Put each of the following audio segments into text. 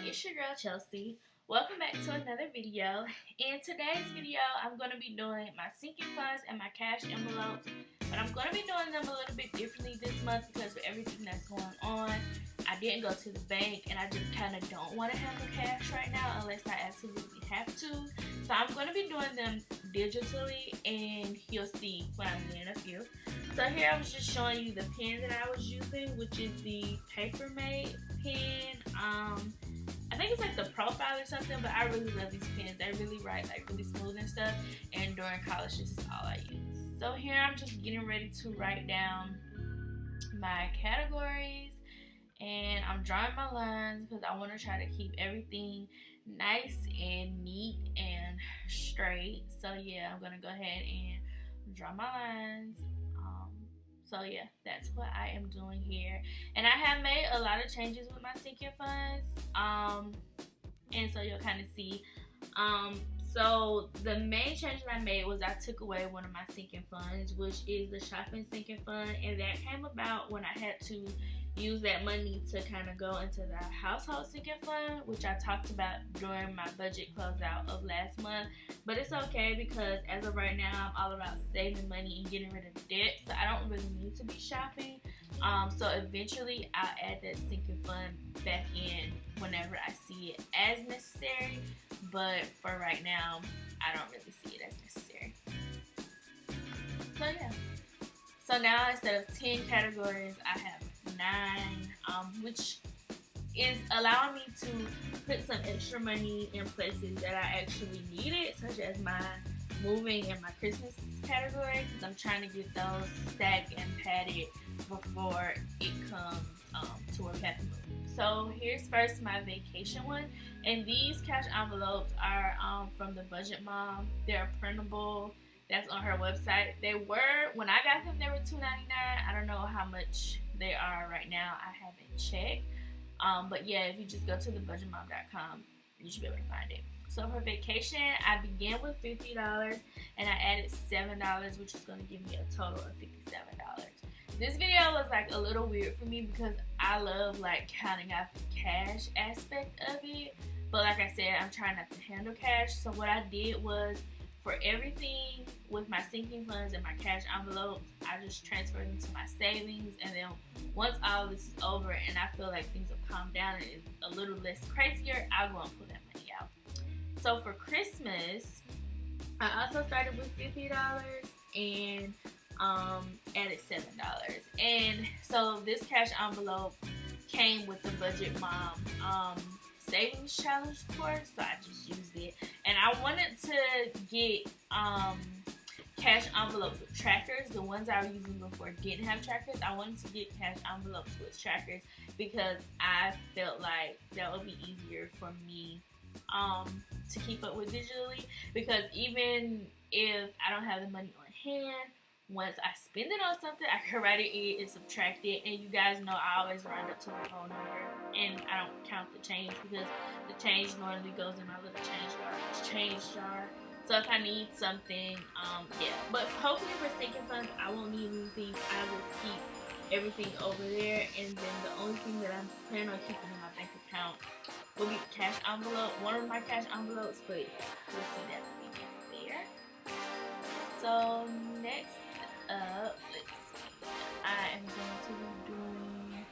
it's your girl Chelsea. Welcome back to another video. In today's video, I'm going to be doing my sinking funds and my cash envelopes, but I'm going to be doing them a little bit differently this month because with everything that's going on, I didn't go to the bank and I just kind of don't want to handle cash right now unless I absolutely have to. So I'm going to be doing them digitally and you'll see when I'm doing a few. So here I was just showing you the pen that I was using, which is the Papermate pen. I think it's like the Profile or something, but I really love these pens. They really write like really smooth and stuff, and during college this is all I use. So here I'm just getting ready to write down my categories, and I'm drawing my lines because I want to try to keep everything nice and neat and straight. So yeah, I'm gonna go ahead and draw my lines. So yeah, that's what I am doing here. And I have made a lot of changes with my sinking funds. And so you'll kind of see. So the main change that I made was I took away one of my sinking funds, which is the shopping sinking fund. And that came about when I had to use that money to kind of go into the household sinking fund, which I talked about during my budget closeout of last month. But it's okay because as of right now, I'm all about saving money and getting rid of debt, so I don't really need to be shopping. So eventually I'll add that sinking fund back in whenever I see it as necessary, but for right now I don't really see it as necessary. So yeah, so now instead of 10 categories I have 9, which is allowing me to put some extra money in places that I actually need it, such as my moving and my Christmas category, because I'm trying to get those stacked and padded before it comes to where we have to move. So here's first my vacation one, and these cash envelopes are from the Budget Mom. They're printable. That's on her website. They were, when I got them, they were $2.99. I don't know how much they are right now. I haven't checked. But yeah, if you just go to thebudgetmom.com, you should be able to find it. So for vacation, I began with $50 and I added $7, which is going to give me a total of $57. This video was like a little weird for me because I love like counting out the cash aspect of it. But like I said, I'm trying not to handle cash. So what I did was, for everything with my sinking funds and my cash envelopes, I just transferred them to my savings, and then once all this is over and I feel like things have calmed down and it's a little less crazier, I'll go and pull that money out. So for Christmas, I also started with $50 and added $7. And so this cash envelope came with the Budget Mom savings challenge course, so I just used it. And I wanted to get cash envelopes with trackers. The ones I was using before didn't have trackers. I wanted to get cash envelopes with trackers because I felt like that would be easier for me to keep up with digitally, because even if I don't have the money on hand, once I spend it on something, I can write it in and subtract it. And you guys know I always round up to my phone number, and I don't count the change because the change normally goes in my little change jar. So if I need something, yeah. But hopefully for sinking funds, I won't need anything. I will keep everything over there, and then the only thing that I'm planning on keeping in my bank account will be the cash envelope, one of my cash envelopes, but you'll see that when we get there. So next up, let's see, I am going to be doing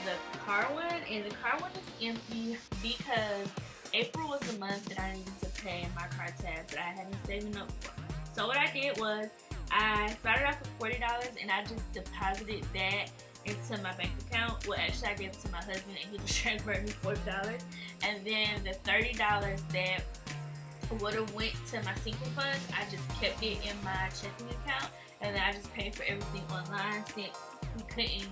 the car one, and the car one is empty because April was the month that I needed to pay my car tab that I hadn't saving up for. So what I did was I started off with $40 and I just deposited that into my bank account. Well, actually I gave it to my husband and he just transferred me $40, and then the $30 that would have went to my sinking funds, I just kept it in my checking account, and then I just paid for everything online since we couldn't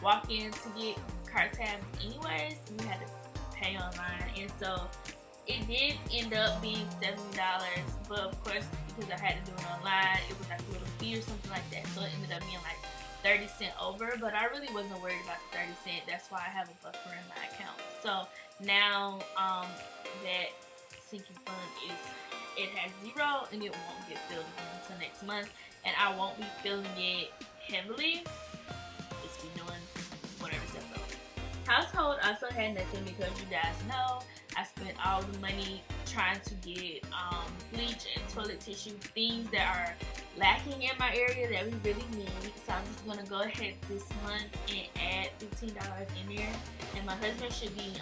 walk in to get car tabs anyways. We had to pay online, and so it did end up being $70, but of course because I had to do it online, it was like a little fee or something like that, so it ended up being like 30 cents over, but I really wasn't worried about the 30 cents. That's why I have a buffer in my account. So now that sinking fund it has 0 and it won't get filled again until next month, and I won't be filling it heavily. Just be doing whatever's left over. Household also had nothing because you guys know I spent all the money trying to get bleach and toilet tissue, things that are lacking in my area that we really need. So I'm just gonna go ahead this month and add $15 in there, and my husband should be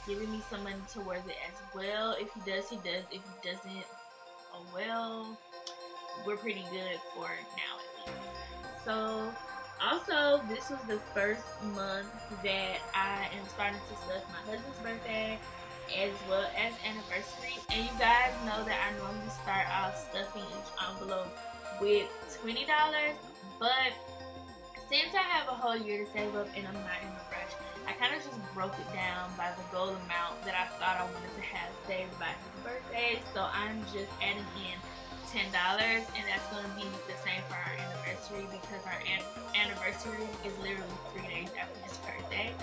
giving me some money towards it as well. If he does, he does. If he doesn't, oh well, we're pretty good for now at least. So also, this was the first month that I am starting to stuff my husband's birthday as well as anniversary. And you guys know that I normally start off stuffing each envelope with $20, but since I have a whole year to save up and I'm not in a rush, I kind of just broke it down by the goal amount that I thought I wanted to have saved by his birthday. So I'm just adding in $10, and that's going to be the same for our anniversary because our anniversary is literally 3 days after his birthday.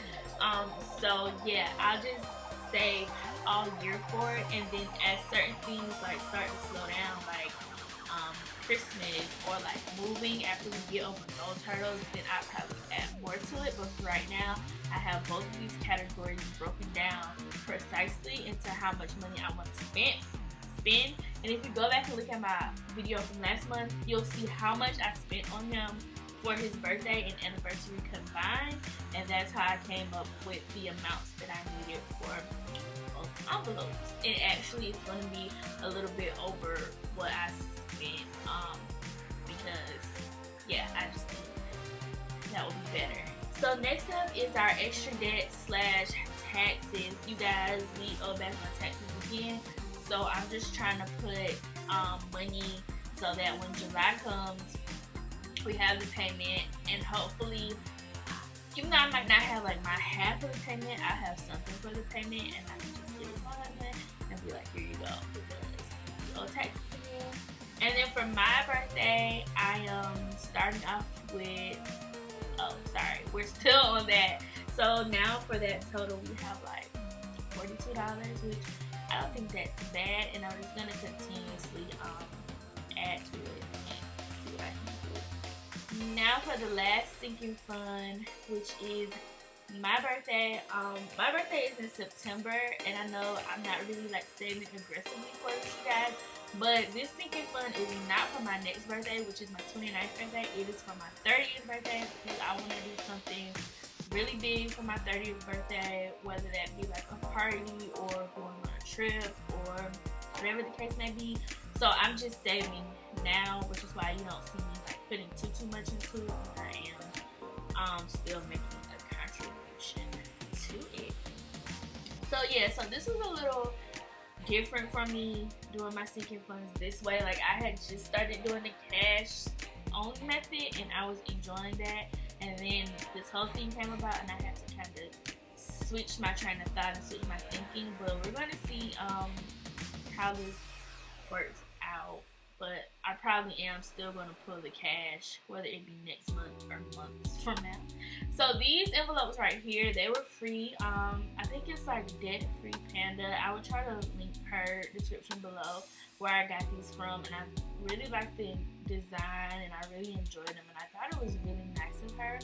So yeah, I'll just save all year for it, and then as certain things like start to slow down, like Christmas or like moving after we get over those hurdles, then I'll probably add more to it. But for right now, I have both of these categories broken down precisely into how much money I want to spend. And if you go back and look at my video from last month, you'll see how much I spent on him for his birthday and anniversary combined, and that's how I came up with the amounts that I needed for both envelopes. And actually it's going to be a little bit over what I spent because yeah, I just think that would be better. So next up is our extra debt / taxes. You guys, we owe back on taxes again. So I'm just trying to put money so that when July comes, we have the payment, and hopefully, even though I might not have like my half of the payment, I have something for the payment, and I can just give it to my husband and be like, here you go, because you owe taxes again. And then for my birthday, I am starting off with, we're still on that. So now for that total, we have like $42, which I don't think that's bad, and I'm just gonna continuously add to it and see what I can do. Now for the last sinking fund, which is my birthday. My birthday is in September, and I know I'm not really like saving aggressively for this, you guys, but this sinking fund is not for my next birthday, which is my 29th birthday. It is for my 30th birthday because I want to do something really big for my 30th birthday, whether that be like a party or going on a trip or whatever the case may be. So I'm just saving now, which is why you don't see me like putting too much into it. I am still making a contribution to it. So yeah, so this was a little different for me doing my sinking funds this way. Like I had just started doing the cash only method, and I was enjoying that. And then this whole thing came about, and I had to kind of switch my train of thought and switch my thinking. But we're going to see how this works out. But I probably am still going to pull the cash, whether it be next month or months from now. So these envelopes right here, they were free. I think it's like Debt Free Panda. I would try to link her description below where I got these from, and I really like the design and I really enjoyed them, and I thought it was really nice of her.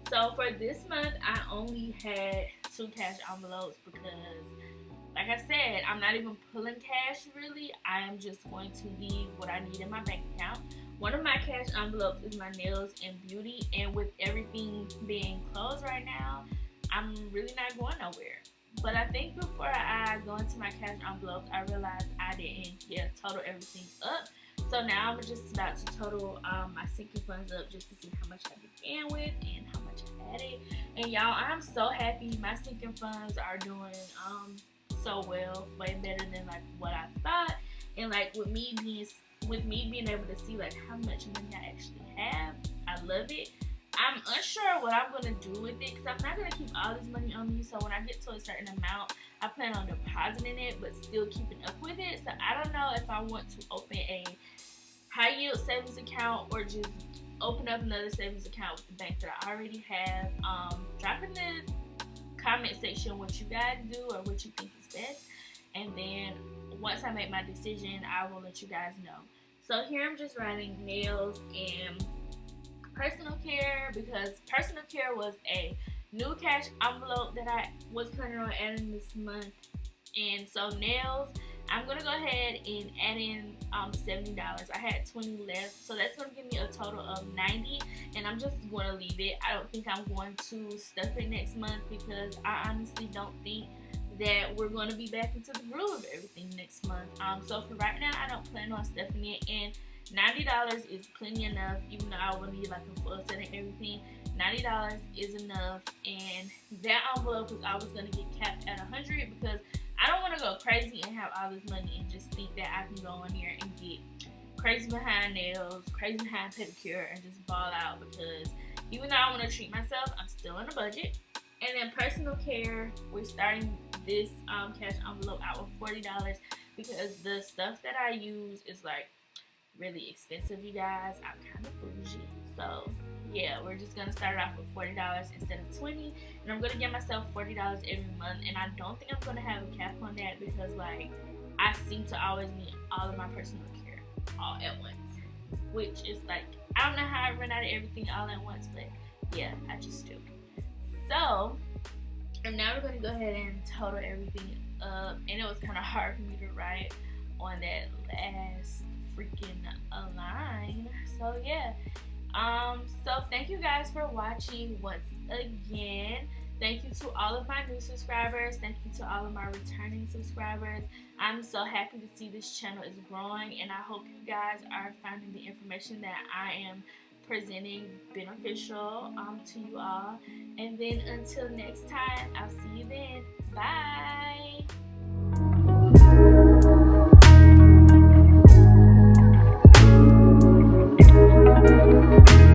So for this month, I only had 2 cash envelopes because, like I said, I'm not even pulling cash really. I am just going to leave what I need in my bank account. One of my cash envelopes is my nails and beauty, and with everything being closed right now, I'm really not going nowhere. But I think before I go into my cash envelopes, I realized I didn't total everything up. So now I'm just about to total my sinking funds up just to see how much I began with and how much I added. And y'all, I'm so happy. My sinking funds are doing so well, way better than like what I thought. And like with me being able to see like how much money I actually have, I love it. I'm unsure what I'm going to do with it because I'm not going to keep all this money on me. So when I get to a certain amount, I plan on depositing it but still keeping up with it. So I don't know if I want to open a high yield savings account or just open up another savings account with the bank that I already have. Drop in the comment section what you guys do or what you think is best. And then once I make my decision, I will let you guys know. So here I'm just writing nails and personal care because personal care was a new cash envelope that I was planning on adding this month. And so nails, I'm gonna go ahead and add in $70. I had 20 left, so that's gonna give me a total of 90. And I'm just gonna leave it. I don't think I'm going to stuff it next month because I honestly don't think that we're going to be back into the groove of everything next month. So for right now, I don't plan on stuffing it, and $90 is plenty enough. Even though I will need like a full set and everything, $90 is enough. And that envelope is always going to get capped at 100 because I don't want to go crazy and have all this money and just think that I can go in here and get crazy behind nails, crazy behind pedicure, and just ball out. Because even though I want to treat myself, I'm still on a budget. And then personal care, we're starting this cash envelope out with $40 because the stuff that I use is like really expensive, you guys. I'm kind of bougie, so yeah, we're just gonna start it off with $40 instead of 20, and I'm gonna give myself $40 every month. And I don't think I'm gonna have a cap on that because like I seem to always need all of my personal care all at once, which is like I don't know how I run out of everything all at once, but yeah, I just do. So, and now we're going to go ahead and total everything up. And it was kind of hard for me to write on that last freaking line. So, yeah. So thank you guys for watching once again. Thank you to all of my new subscribers. Thank you to all of my returning subscribers. I'm so happy to see this channel is growing, and I hope you guys are finding the information that I am presenting beneficial to you all. And then until next time, I'll see you then. Bye.